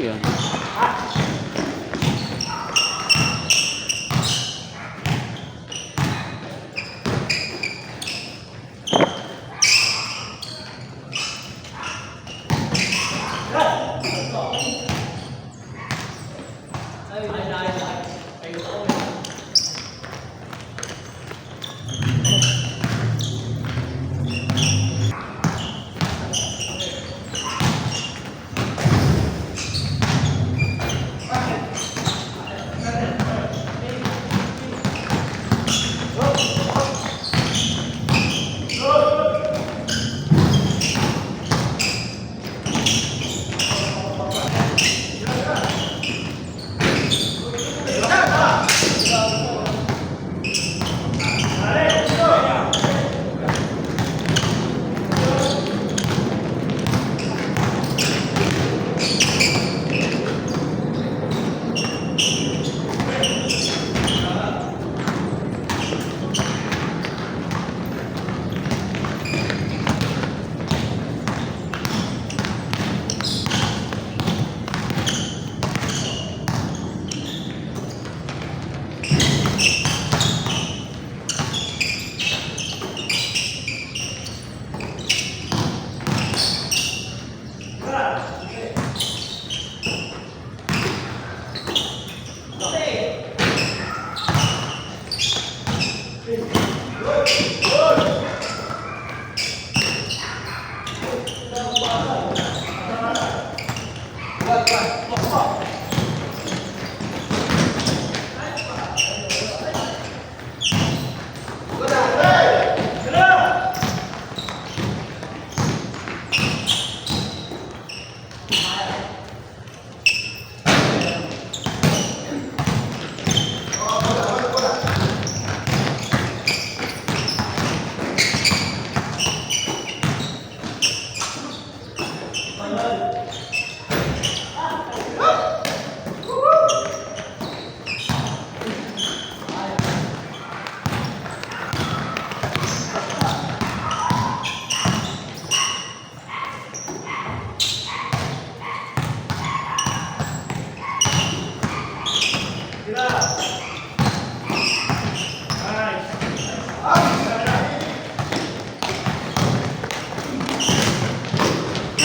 yan.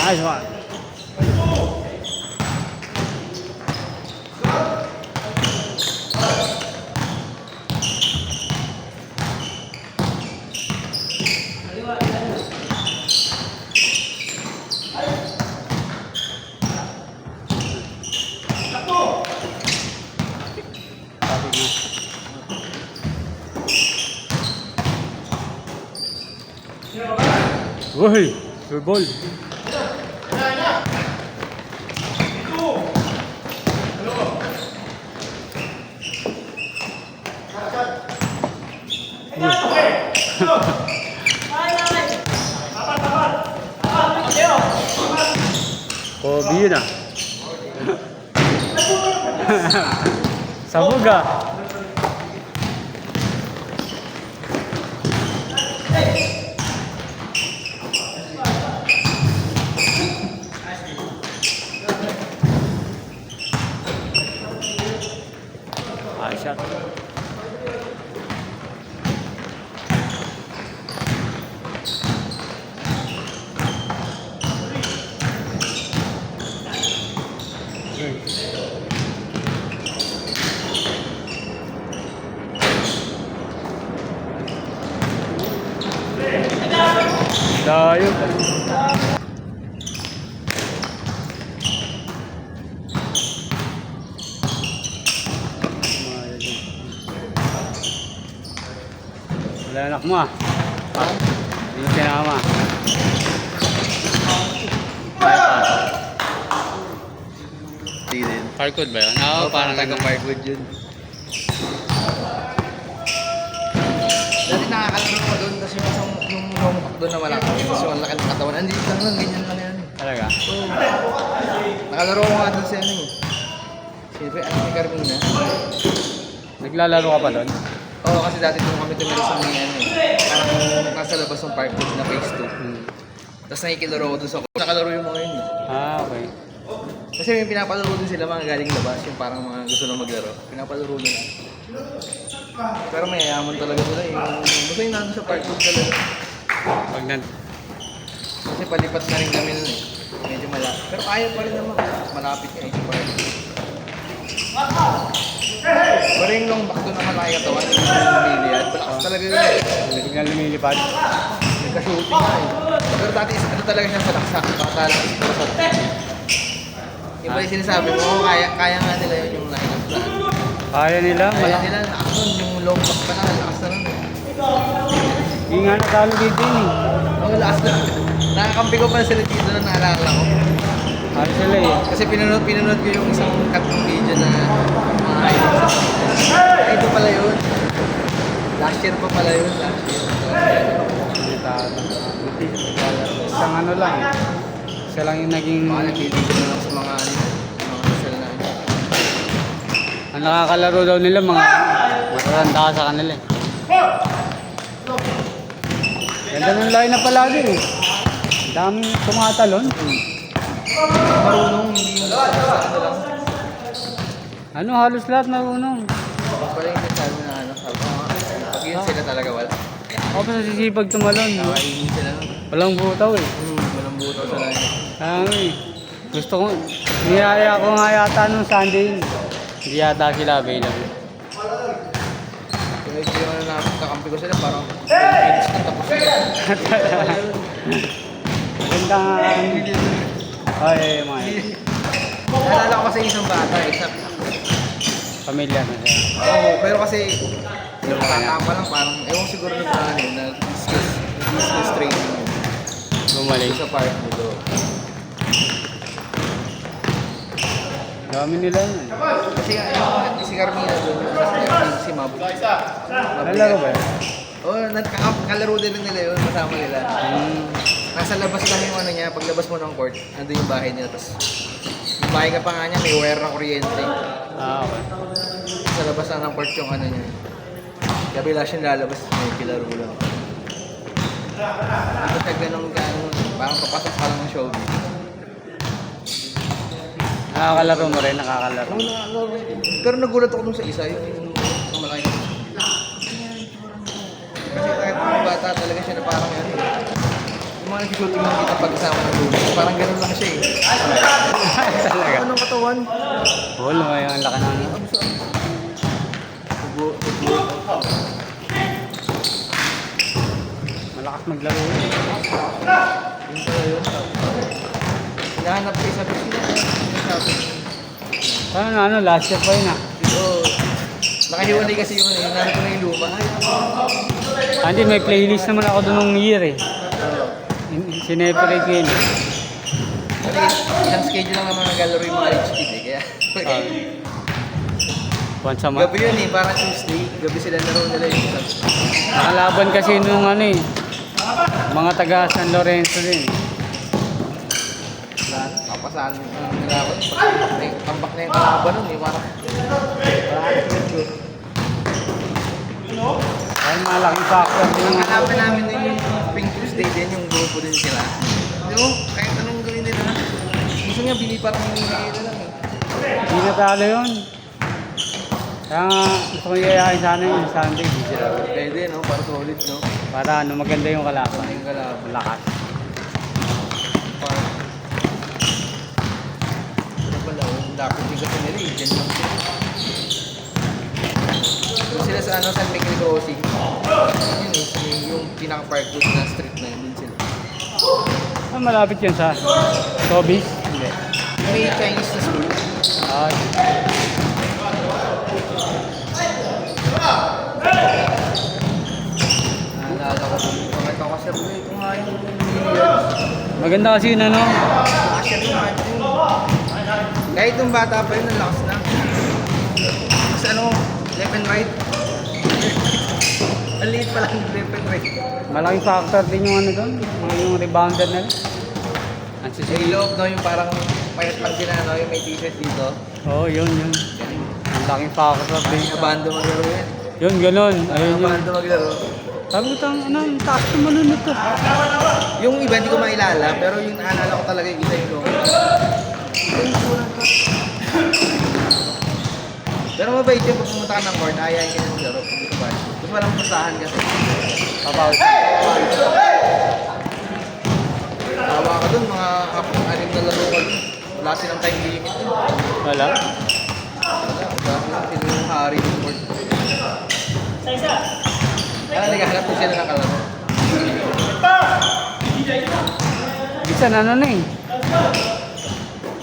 Nice one. Uy, good ball. Kobe yun ah. Sabog ah. Shot. Dayo. Wala anak mo ah. Hindi mo sinama. Parkour ba yun? Oo, parang taga-parkour yun. Dati nakakalaro ko doon kasi yung lumukak doon na malaki. Kasi wala laki ng katawan. Andito lang lang, ganyan lang yan. Talaga? Oo. Nakalaro ko nga doon sa ano eh. Siyempre, ano ni Carmina. Naglalaro ka pa doon? Oo, kasi dati doon kami tumira sa mga ano eh. Parang nasa labas ng parkour na phase 2. Tapos nakikilaro ko doon sa nakalaro yung mga yun eh. Ah, okay. Kasi may pinapalaro din sila mga galing labas, yung parang mga gusto na maglaro. Pinapalaro nila. Pero may yaman talaga sila eh. Basta yung nandun sa park road talaga. Pag nan... Kasi palipat na rin kami nun eh. Medyo malapit. Pero kaya pa rin naman. Malapit nga eh. Pero yung long back doon naman kaya katawan. Yung lumiliyad. Malakas talaga yun eh. Biglang lumilipad. Nagka-shooting nga eh. Pero dati ano talaga siya sa laksak. Baka lang isip. Yung ba yung sinasabi mo, kaya nga nila yun yung lineup na. Kaya nila, Kaya malaki. nila, lakas nun. Yung long back pa na, lakas na nun eh. Hindi nga natalo dito yun eh. Oo, lakas na. Nakakampi ko pa sila dito na naalala ko. Ano sila eh. Kasi pinanood ko yung isang cut ng video na mga highlights. Ay, ito pala yun. Last year pa pala yun. Last year. Hindi talo. Isang ano lang eh. Isa lang yung naging... Baka nagtitigil na lang sa mga sell na yun. Ang nakakalaro daw nila mga matatanda ka sa kanila eh. Ganda ng line na palagi eh. Daming tumatalon. Marunong, hindi yung ano lang. Ano, halos lahat marunong. Pala yung sinasabi na ano, sabi ko nga, pag yun sila talaga wala. Ako pa nasisipag tumalon. Nakainin sila nun. Walang butaw eh. Walang buto sa lahat. Eh. Gusto ko, niyaya ko nga yata nung Sunday. Hindi yata sila available. Kaya yung ano namin, kakampi ko sila, parang Philippines na tapos sila. Ganda nga. Ay, mga Naalala ko kasi isang bata, pamilya na siya. Oo, pero kasi yung bata pa lang, parang, ewan siguro na parang nag-discuss training yun. Bumalik. Sa park dito. Dami nila yun. Kasi yung si Carmina doon, si Mab. Nalaro ba yun? Oo, kalaro din nila yun, kasama nila. Nasa labas lang yung ano niya, paglabas mo ng court, nandun yung bahay nila. Tapos, yung bahay ka pa nga niya, may wire na kuryente. Ah, okay. Sa labas lang ng court yung ano niya. Kaya bila siyang lalabas, may kilaro lang. Hindi ka ganun ka, ano, parang papasok ka lang ng showbiz. Nakakalaro mo rin, nakakalaro. Pero nagulat ako dun sa isa, yung malaki. Kasi kahit mga bata talaga siya na parang yan. Yung mga nag-shooting ng kita pag-kasama ng lulo, parang ganun lang siya eh. Talaga. Anong katawan? Oo, lumay ang laki ng ano. Tubo. Malakas maglaro yun. Yun pala yun. Hinahanap ko isa pero sinasabi. Paano na ano, last year pa yun ah. Oo. Nakahiwalay kasi yung ano, hinahanap ko na yung luma. Ay, Hindi, may playlist naman ako doon nung year eh. Sineperate ko yun. kasi isang schedule lang naman ng gallery yung mga rich kid eh. Kaya, Once a month. gabi yun eh, parang Tuesday. Gabi sila laro nila yung Nakalaban kasi nung ano eh. Mga taga San Lorenzo din. papasahan nila ako. Tambak na yung kalaban nun eh, parang Ay, malaking factor din ang ang kalaban namin din yung Pink Tuesday din, yung grupo din sila. Pero kahit anong gawin nila, gusto niya parang hinihigay na lang eh. Hindi natalo yun. Kaya nga, gusto ko yayain sana yung Sunday. Hindi sila. Pwede no, para solid no. Para ano, maganda yung kalaban. Yung kalaban. Lakas. Ano pala, yung dapat yung kasi nila eh, dyan lang sila. Doon sila sa ano, San Miguel Crossing. Yun eh, yung pinaka-park doon na street na yun din sila. Ah, malapit yun sa Tobis? Hindi. May Chinese na school. Ah, Naalala ko kung bakit ako kasi bro, ito nga yung millions. maganda kasi yun ano. Kasi yung kahit yun. Kahit yung bata pa yun, ang lakas na. Kasi ano, left and right. Ang liit pa lang yung left and right. Malaking factor din yung ano doon. Yung rebounder nila. Ang Yung sisig. loob no, yung parang payat lang sila, no, yung may t-shirt dito. Oo, yun. Ang laking factor din. Abando maglaro yan. Yun, ganun. Ayun yun. Abando maglaro. Sabi ko, ano, yung taas naman nun ito. Yung iba hindi ko mailala, pero yung naalala ko talaga yung isa yung long. Yung unang Pero mabait yun, pag pumunta ka ng court, ayayin ka ng laro. Hindi ka ba? Tapos walang pustahan kasi. Papawit. Tawa ka dun, mga 6 na laro ka dun. Wala silang time limit dun. Wala. Wala sila yung hari ng court. Kaya naghahanap po sila ng kalaro. Minsan ano na eh.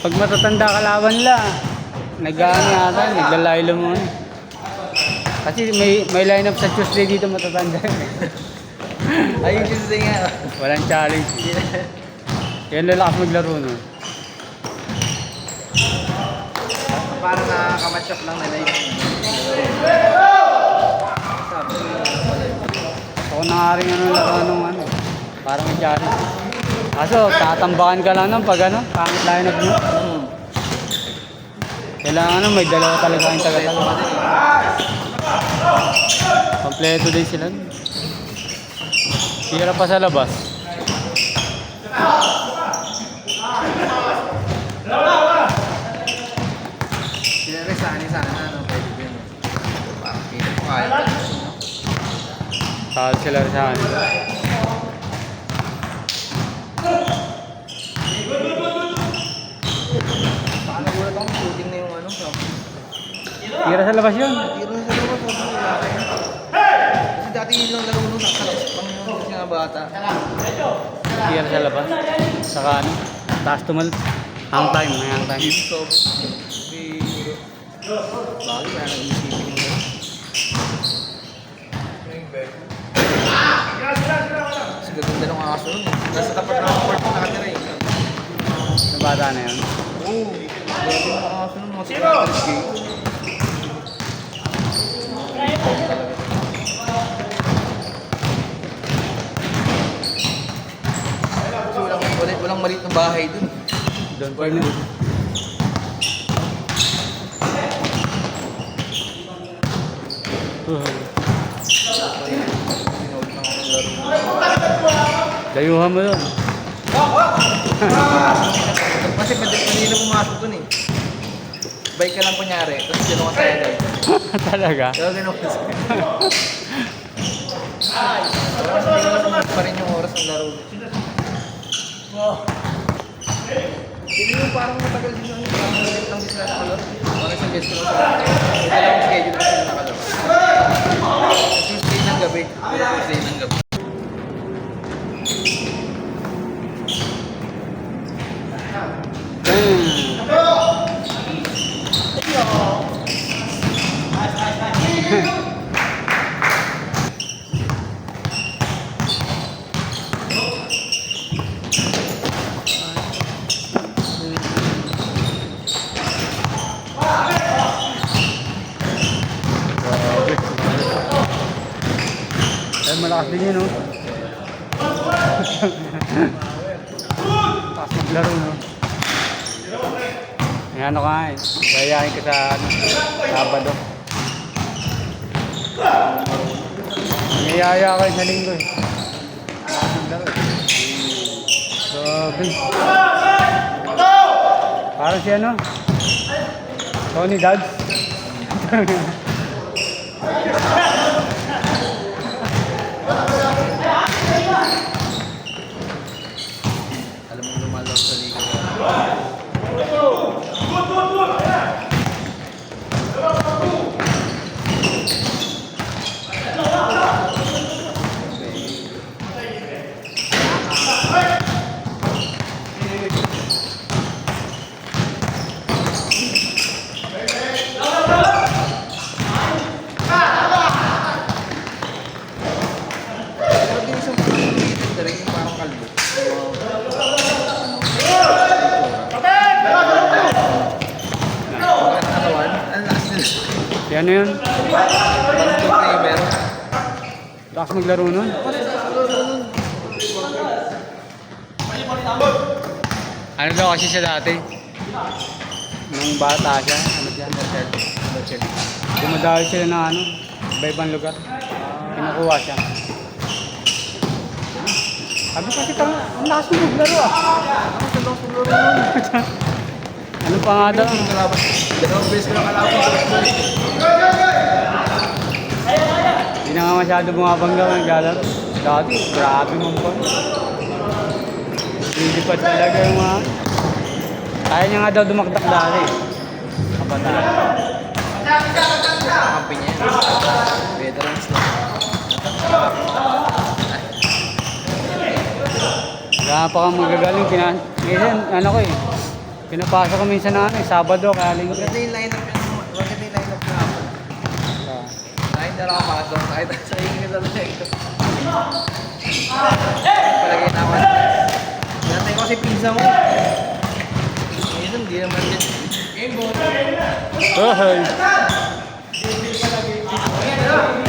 Pag matatanda kalaban nila, nag-ano yata, naglalaylo mo na. Kasi may lineup sa Tuesday dito matatanda. Ayun Tuesday nga. Walang challenge. Yan lalakas maglaro no. Parang nakakamatch up lang nila yung sabi ko Ako na nga rin ano laro nung ano. Parang may challenge. Kaso tatambakan ka lang ng pag ano, pangit lineup mo. Kailangan ano, may dalawa talaga yung taga-taga. Kompleto din sila. Tira pa sa labas. Siyempre sana ano, pwede din. Parang pili ko kaya. Tawag sila sa ano. Baka nagulat akong shooting na yung ano. Tira sa labas yun. Tiro na sa labas. Kasi dati yun lang laro nung nakalakas pang yung mga bata. Tira sa labas. Saka ano, taas tumal. Hang time, may hang time. Games of biro. Bakit kaya nag-isipin mo na? Kasi gaganda ng aso nun. Nasa tapat ng court na nakatira eh. Yung bata na yun. Oo. Gaganda ng aso nun. Mga sinatres game. Kasi walang maliit na bahay dun. Doon pa yun. Dayuhan mo yun. Kasi madali na pumasok dun eh. Bike ka lang kunyari, tapos gano'n ka tayo guys. Talaga? Pero gano'n kasi. Pero mas hindi mo pa rin yung oras ng laro. Hindi mo parang matagal din yung parang matagal lang din sila nakalaro. Parang isang guest ko lang sila. May dalawang schedule na sila nakalaro. Tuesday ng gabi. Tuesday ng gabi. Ay, malakas din yun, no? Takas maglaro, no? May ano ka nga eh. Bayayain ka sa ano, Sabado. Niyaya ka sa linggo eh. Takas maglaro eh. Grabe. Parang si ano? Tony Dodds. Alam mo lumalaro sa liga. Pero din isang pagkakalitin na rin yung parang kalbo. Katawan, ang lakas nila. Yan na yun. Parang good flavor. Takas maglaro nun. Ano daw kasi siya dati? Nung bata siya, ano siya? Dumadayo sila ng ano, iba-ibang lugar. Kinukuha siya. Sabi kasi ang lakas mo maglaro ah. Ano pa nga daw? Kalaban. Dalawang beses ko na kalaban sa basketball. Hindi na nga masyado bumabangga naglalaro. Dati, grabe mong pa. Hindi pa talaga yung mga... Kaya niya nga daw dumaktak dati. Kabataan. Kampi niya yan. Veterans na. Wala pa kang magagaling. Minsan, ano ko eh. Pinapasok ko minsan na ano eh. Sabado, kaya linggo. Maganda yung lineup yan. Maganda yung lineup na ako. Kahit na lang ako kahit sa ingin na lang ito. Palagay na ako. Natay ko kasi pizza mo. Ngayon, hindi naman yan. Game ball. Oh, hi. Ayan na.